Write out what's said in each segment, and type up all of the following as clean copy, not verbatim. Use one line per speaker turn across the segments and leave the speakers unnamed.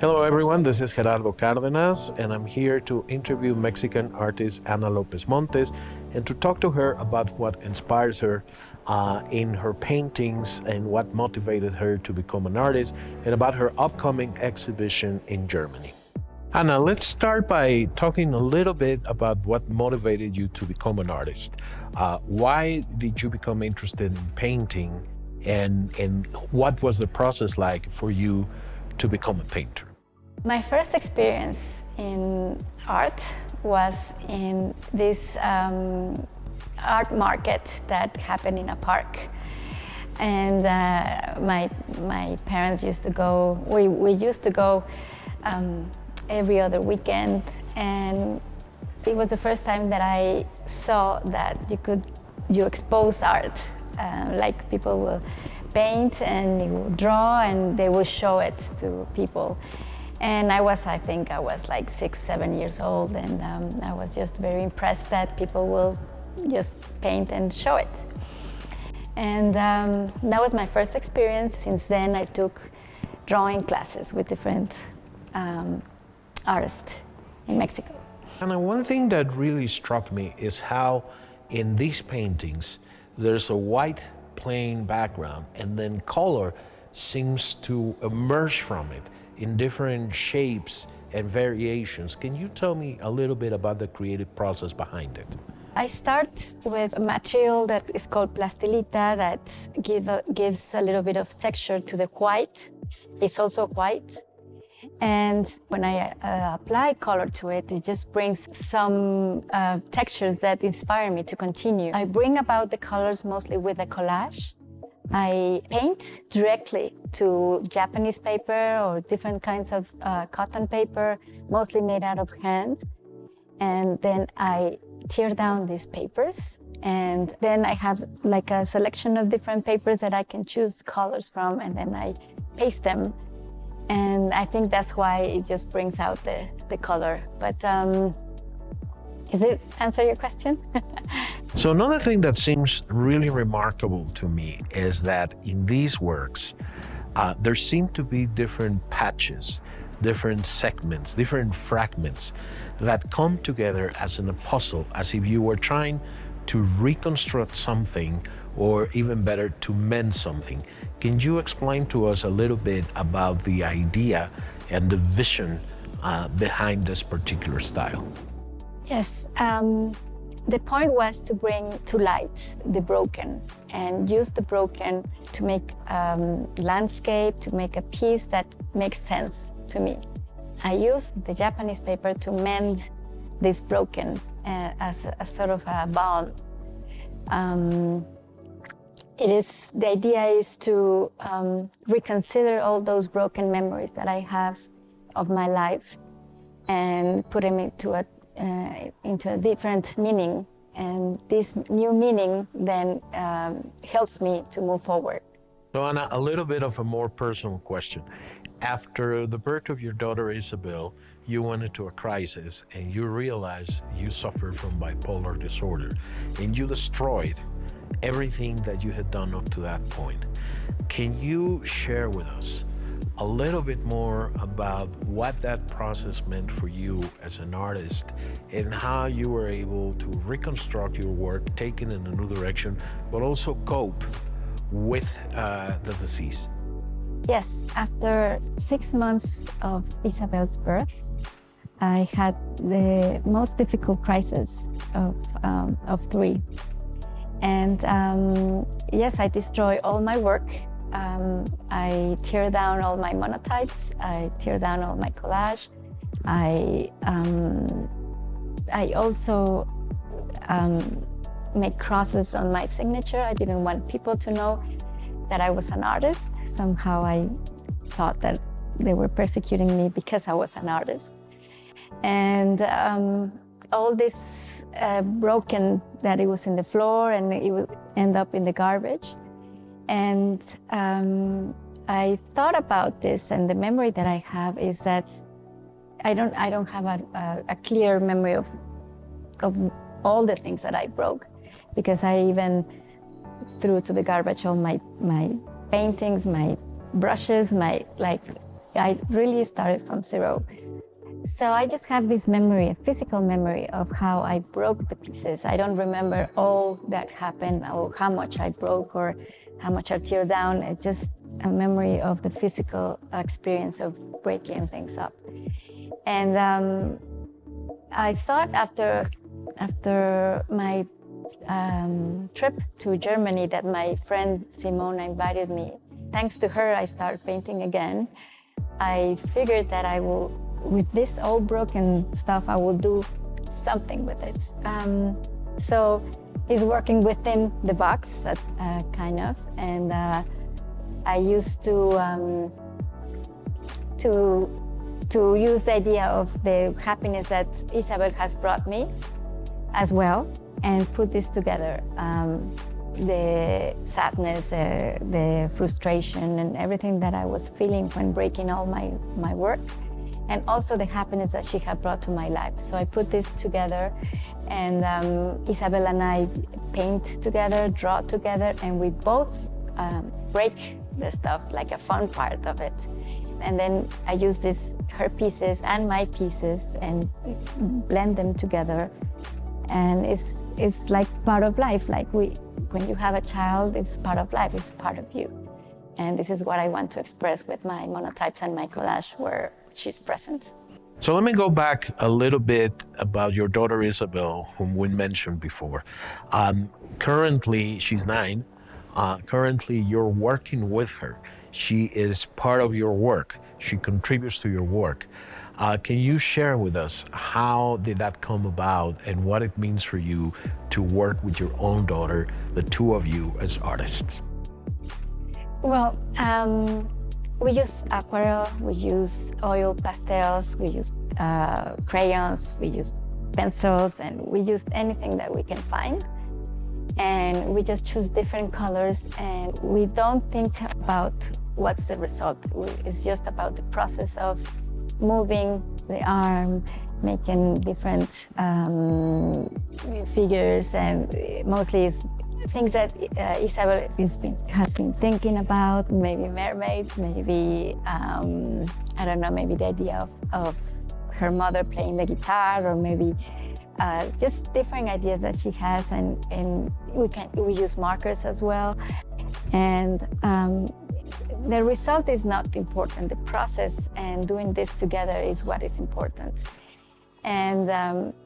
Hello everyone, this is Gerardo Cárdenas and I'm here to interview Mexican artist Ana López-Montes and to talk to her about what inspires her in her paintings and what motivated her to become an artist and about her upcoming exhibition in Germany. Ana, let's start by talking a little bit about what motivated you to become an artist. Why did you become interested in painting and what was the process like for you to become a painter?
My first experience in art was in this art market that happened in a park. And my parents used to go, we used to go every other weekend. And it was the first time that I saw that you expose art. Like people will paint and they will draw and they will show it to people. And I think I was like 6, 7 years old, and I was just very impressed that people will just paint and show it. And that was my first experience. Since then, I took drawing classes with different artists in Mexico.
And one thing that really struck me is how in these paintings, there's a white plain background and then color seems to emerge from it in different shapes and variations. Can you tell me a little bit about the creative process behind it?
I start with a material that is called plastilita that gives a little bit of texture to the white. It's also white. And when I apply color to it, it just brings some textures that inspire me to continue. I bring about the colors mostly with a collage. I paint directly to Japanese paper or different kinds of cotton paper, mostly made out of hand. And then I tear down these papers. And then I have like a selection of different papers that I can choose colors from, and then I paste them. And I think that's why it just brings out the color. But does this answer your question?
So another thing that seems really remarkable to me is that in these works, there seem to be different patches, different segments, different fragments that come together as in a puzzle, as if you were trying to reconstruct something, or even better, to mend something. Can you explain to us a little bit about the idea and the vision behind this particular style?
Yes. The point was to bring to light the broken and use the broken to make landscape, to make a piece that makes sense to me. I used the Japanese paper to mend this broken as a sort of a balm. The idea is to reconsider all those broken memories that I have of my life and put them into a different meaning. And this new meaning then helps me to move forward.
So Ana, a little bit of a more personal question. After the birth of your daughter Isabel, you went into a crisis and you realized you suffered from bipolar disorder and you destroyed everything that you had done up to that point. Can you share with us a little bit more about what that process meant for you as an artist and how you were able to reconstruct your work, take it in a new direction, but also cope with the disease?
Yes, after 6 months of Isabel's birth, I had the most difficult crisis of 3. And yes, I destroy all my work. I tear down all my monotypes. I tear down all my collage. I also make crosses on my signature. I didn't want people to know that I was an artist. Somehow I thought that they were persecuting me because I was an artist. And all this broken, that it was in the floor and it would end up in the garbage. And I thought about this, and the memory that I have is that I don't have a clear memory of all the things that I broke, because I even threw to the garbage all my paintings, my brushes, I really started from zero. So I just have this memory, a physical memory of how I broke the pieces. I don't remember all that happened or how much I broke or how much I tear down. It's just a memory of the physical experience of breaking things up. And I thought after my trip to Germany that my friend Simona invited me. Thanks to her, I started painting again. I figured that I will, with this all broken stuff, I will do something with it. So it's working within the box, kind of, and I used to use the idea of the happiness that Isabel has brought me as well, and put this together. The sadness, the frustration, and everything that I was feeling when breaking all my work, and also the happiness that she had brought to my life. So I put this together, and Isabel and I paint together, draw together, and we both break the stuff, like a fun part of it. And then I use her pieces and my pieces and blend them together. And it's like part of life. Like when you have a child, it's part of life, it's part of you. And this is what I want to express with my monotypes and my collage, where she's present.
So let me go back a little bit about your daughter Isabel, whom we mentioned before. Currently, she's 9. Currently, you're working with her. She is part of your work. She contributes to your work. Can you share with us how did that come about and what it means for you to work with your own daughter, the two of you as artists?
Well, we use aquarelle, we use oil pastels, we use crayons, we use pencils, and we use anything that we can find. And we just choose different colors, and we don't think about what's the result. It's just about the process of moving the arm, making different figures, and mostly it's things that Isabel has been thinking about, maybe mermaids, maybe, I don't know, maybe the idea of her mother playing the guitar, or maybe just different ideas that she has, and we use markers as well. And the result is not important. The process and doing this together is what is important. And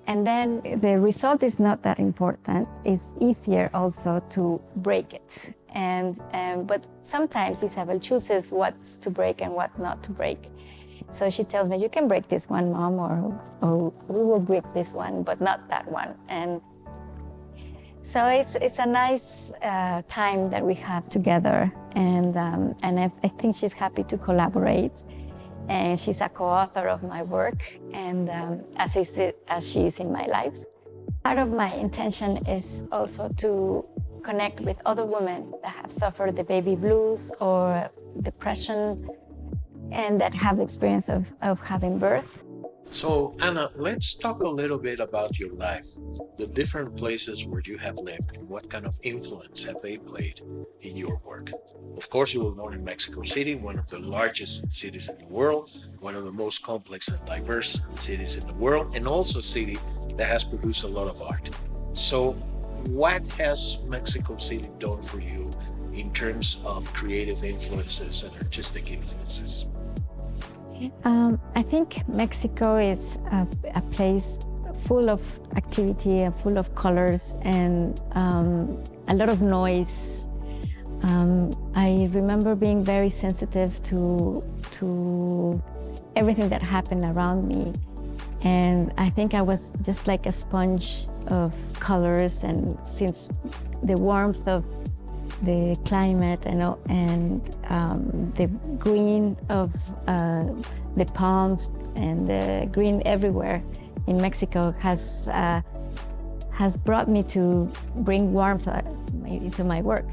then the result is not that important. It's easier also to break it. But sometimes Isabel chooses what to break and what not to break. So she tells me, you can break this one, Mom, or we will break this one, but not that one. And so it's a nice time that we have together. And I think she's happy to collaborate. And she's a co-author of my work, and as she is in my life. Part of my intention is also to connect with other women that have suffered the baby blues or depression, and that have the experience of having birth.
So, Ana, let's talk a little bit about your life, the different places where you have lived, and what kind of influence have they played in your work. Of course, you were born in Mexico City, one of the largest cities in the world, one of the most complex and diverse cities in the world, and also a city that has produced a lot of art. So, what has Mexico City done for you in terms of creative influences and artistic influences?
I think Mexico is a place full of activity and full of colors and a lot of noise. I remember being very sensitive to everything that happened around me. And I think I was just like a sponge of colors, and since the warmth of the climate and the green of the palms and the green everywhere in Mexico has brought me to bring warmth into my work.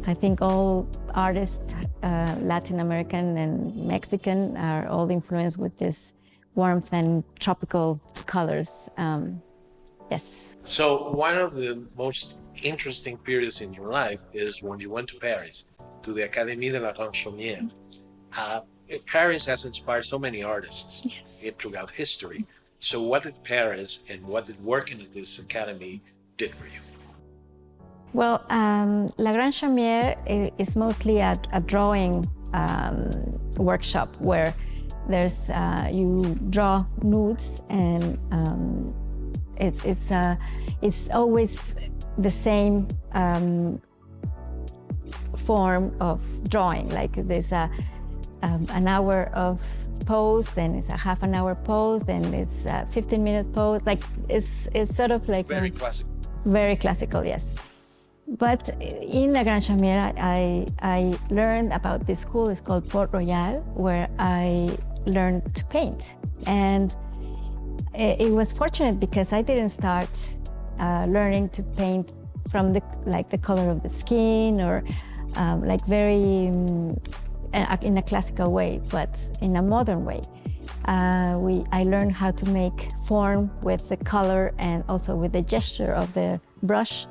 I think all artists, Latin American and Mexican, are all influenced with this warmth and tropical colors. Yes.
So one of the most interesting periods in your life is when you went to Paris, to the Académie de la Chansonnière. Paris has inspired so many artists
Yes.
throughout history. So what did Paris and what did working at this academy did for you?
Well, La Grande Chaumière is mostly a drawing workshop where there's you draw nudes, and it's always the same form of drawing. Like there's an hour of pose, then it's a half an hour pose, then it's a 15-minute pose. Like it's sort of like
Very classical.
very classical, yes. But in La Grande Chaumière, I learned about this school. It's called Port Royal, where I learned to paint. And it was fortunate because I didn't start learning to paint from the color of the skin or like very in a classical way, but in a modern way. I learned how to make form with the color and also with the gesture of the brush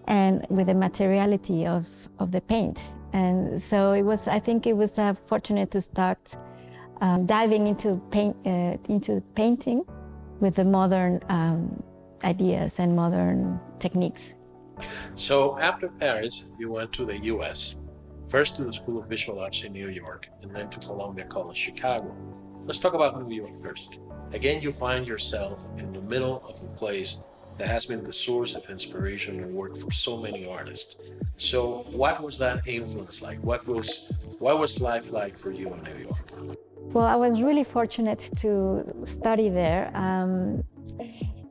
and with the materiality of the paint. And so I think it was fortunate to start diving into painting with the modern ideas and modern techniques.
So after Paris, you went to the US, first to the School of Visual Arts in New York, and then to Columbia College, Chicago. Let's talk about New York first. Again, you find yourself in the middle of a place that has been the source of inspiration and work for so many artists. So what was that influence like? What was life like for you in New York?
Well, I was really fortunate to study there,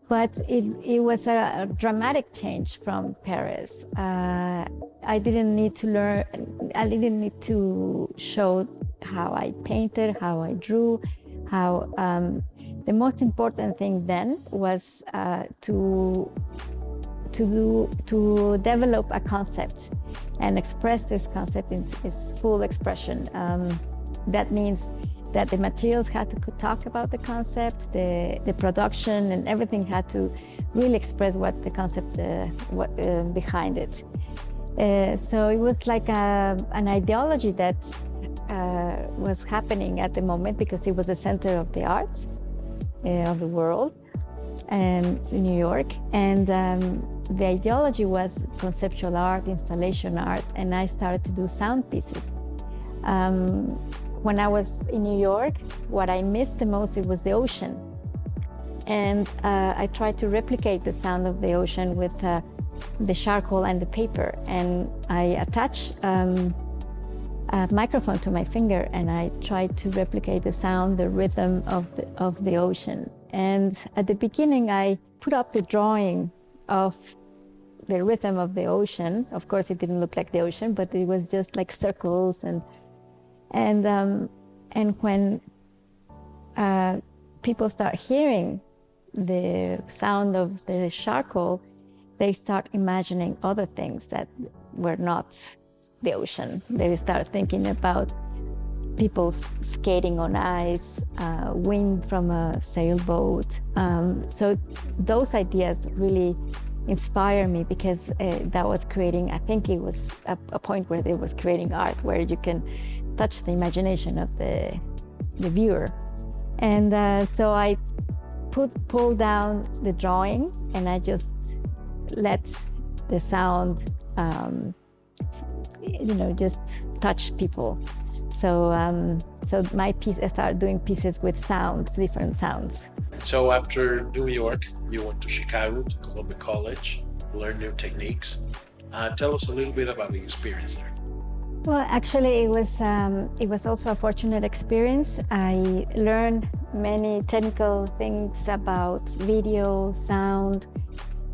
but it was a dramatic change from Paris. I didn't need to show how I painted, how I drew, the most important thing then was to develop a concept and express this concept in its full expression. That means that the materials had to talk about the concept, the production and everything had to really express what the concept behind it. So it was like an ideology that was happening at the moment because it was the center of the art of the world and in New York. And the ideology was conceptual art, installation art, and I started to do sound pieces. When I was in New York, what I missed the most, it was the ocean. And I tried to replicate the sound of the ocean with the charcoal and the paper. And I attached a microphone to my finger and I tried to replicate the sound, the rhythm of the ocean. And at the beginning, I put up the drawing of the rhythm of the ocean. Of course, it didn't look like the ocean, but it was just like circles. And when people start hearing the sound of the charcoal, they start imagining other things that were not the ocean. They start thinking about people skating on ice, wind from a sailboat. So those ideas really inspire me because that was creating, I think it was a point where it was creating art where you can touch the imagination of the viewer. And so I pulled down the drawing and I just let the sound just touch people. So my piece, I started doing pieces with sounds, different sounds.
So after New York, you went to Chicago, to Columbia College, learn new techniques. Tell us a little bit about the experience there.
Well, actually, it was also a fortunate experience. I learned many technical things about video, sound,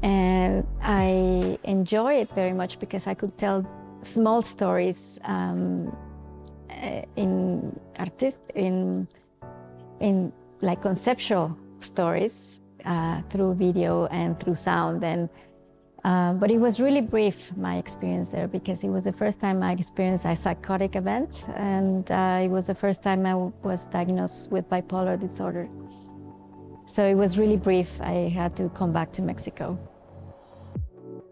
and I enjoy it very much because I could tell small stories in like conceptual stories through video and through sound. And but it was really brief, my experience there, because it was the first time I experienced a psychotic event, and it was the first time I was diagnosed with bipolar disorder. So it was really brief. I had to come back to Mexico.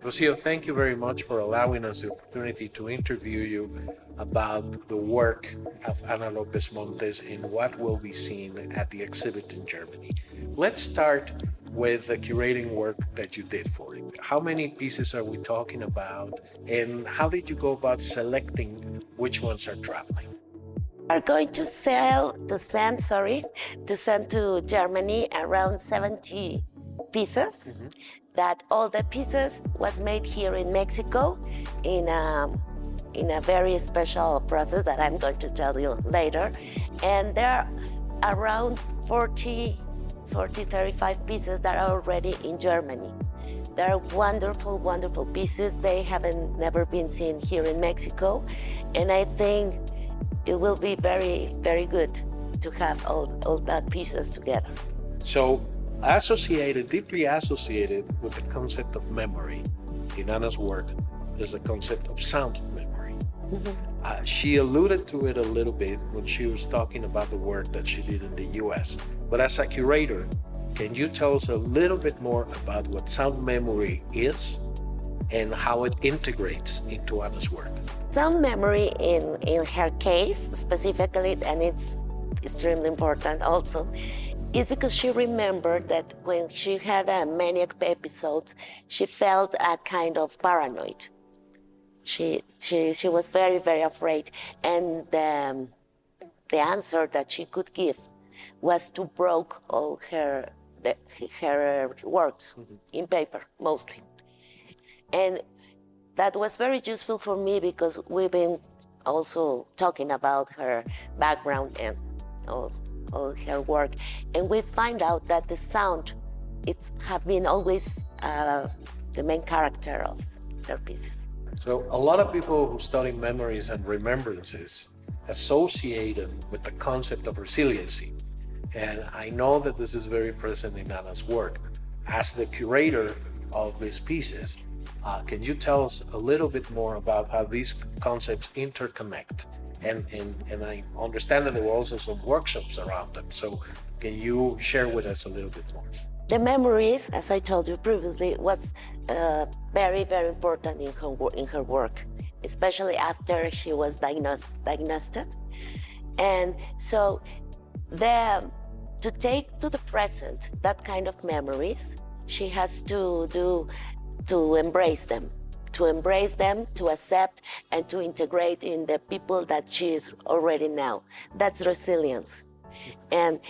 Rocio, thank you very much for allowing us the opportunity to interview you about the work of Ana López-Montes in what will be seen at the exhibit in Germany. Let's start with the curating work that you did for it. How many pieces are we talking about, and how did you go about selecting which ones are traveling?
Are going to send to Germany around 70 pieces. Mm-hmm. That all the pieces was made here in Mexico in a very special process that I'm going to tell you later. And there are around 35 pieces that are already in Germany. They're wonderful, wonderful pieces. They haven't never been seen here in Mexico. And I think it will be very, very good to have all that pieces together.
So, deeply associated with the concept of memory in Ana's work is the concept of sound memory. Mm-hmm. She alluded to it a little bit when she was talking about the work that she did in the US. But as a curator, can you tell us a little bit more about what sound memory is and how it integrates into Ana's work?
Sound memory in her case specifically, and it's extremely important also, is because she remembered that when she had manic episodes, she felt a kind of paranoid. She was very, very afraid, and the answer that she could give was to broke all her works in paper mostly, and that was very useful for me because we've been also talking about her background and all her work, and we find out that the sound have been always the main character of their pieces.
So a lot of people who study memories and remembrances associate them with the concept of resiliency, and I know that this is very present in Ana's work. As the curator of these pieces, can you tell us a little bit more about how these concepts interconnect? And I understand that there were also some workshops around them. So can you share with us a little bit more?
The memories, as I told you previously, was very, very important in her work, especially after she was diagnosed. And so to take to the present that kind of memories, she has to embrace them, to accept and to integrate in the people that she is already now. That's resilience. And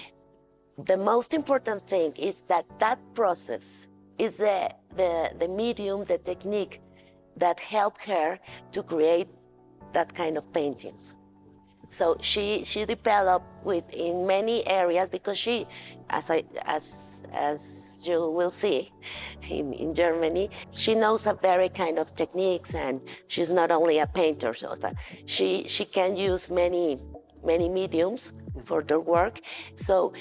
the most important thing is that process is the medium, the technique that helped her to create that kind of paintings. So she developed in many areas because she, as you will see in Germany, she knows a very kind of techniques, and she's not only a painter, so she can use many mediums for their work. So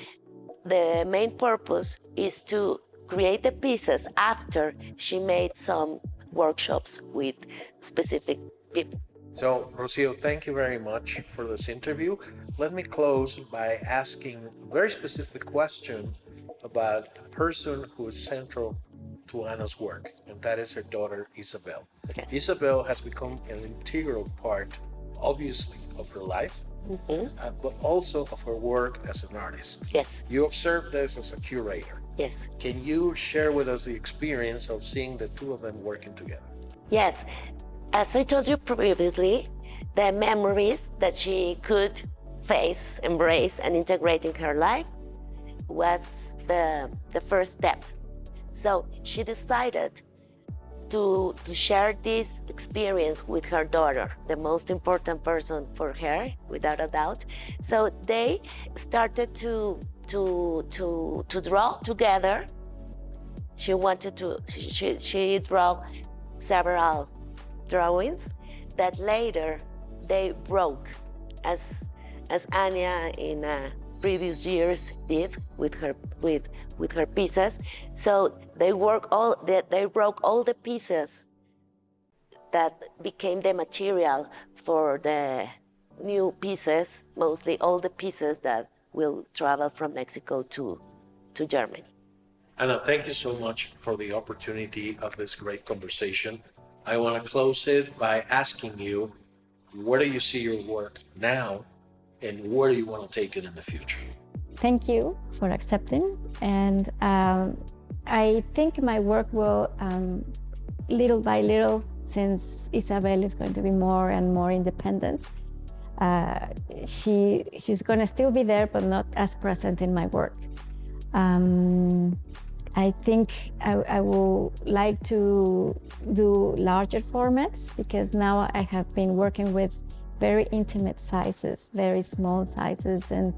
the main purpose is to create the pieces after she made some workshops with specific people.
So, Rocio, thank you very much for this interview. Let me close by asking a very specific question about a person who is central to Ana's work, and that is her daughter, Isabel.
Yes.
Isabel has become an integral part, obviously, of her life, but also of her work as an artist.
Yes.
You observed this as a curator.
Yes.
Can you share with us the experience of seeing the two of them working together?
Yes. As I told you previously, the memories that she could face, embrace, and integrate in her life was the first step. So she decided to share this experience with her daughter, the most important person for her, without a doubt. So they started to draw together. She wanted to. She drew several drawings that later they broke, as Anya in previous years did with her pieces. So they broke all the pieces that became the material for the new pieces, mostly all the pieces that will travel from Mexico to Germany.
Anna, thank you so much for the opportunity of this great conversation. I want to close it by asking you, where do you see your work now, and where do you want to take it in the future?
Thank you for accepting. And I think my work will, little by little, since Isabel is going to be more and more independent, she's going to still be there, but not as present in my work. I think I will like to do larger formats, because now I have been working with very intimate sizes, very small sizes, and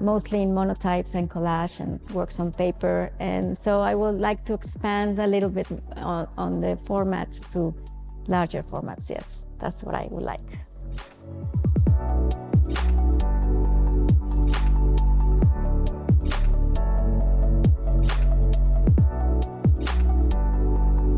mostly in monotypes and collage and works on paper. And so I would like to expand a little bit on the formats to larger formats. Yes, that's what I would like.